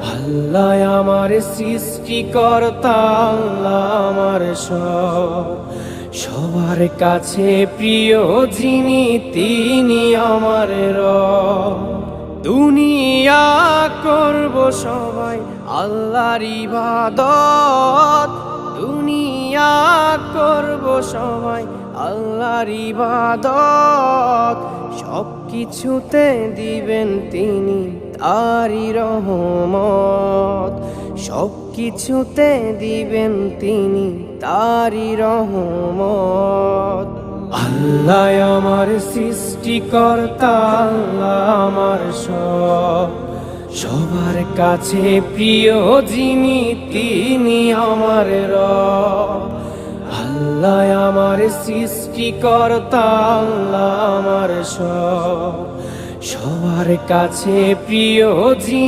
আল্লাহ আমার সৃষ্টিকর্তা, আল্লাহ আমার সবার কাছে প্রিয় যিনি, তিনি আমার রব। দুনিয়া করব সবাই আল্লাহর ইবাদত, দুনিয়া করব সবাই আল্লাহর ইবাদত। সব কিছুতে দিবেন তিনি তারই রহমত, সব কিছুতে দিবেন তিনি তারই রহমত। আল্লাহ আমার সৃষ্টিকর্তা, আল্লাহ আমার সবার কাছে প্রিয় যিনি, তিনি আমার রব। আল্লাহ আমার সৃষ্টিকর্তা, আল্লাহ আমার সবার কাছে প্রিয় যিনি।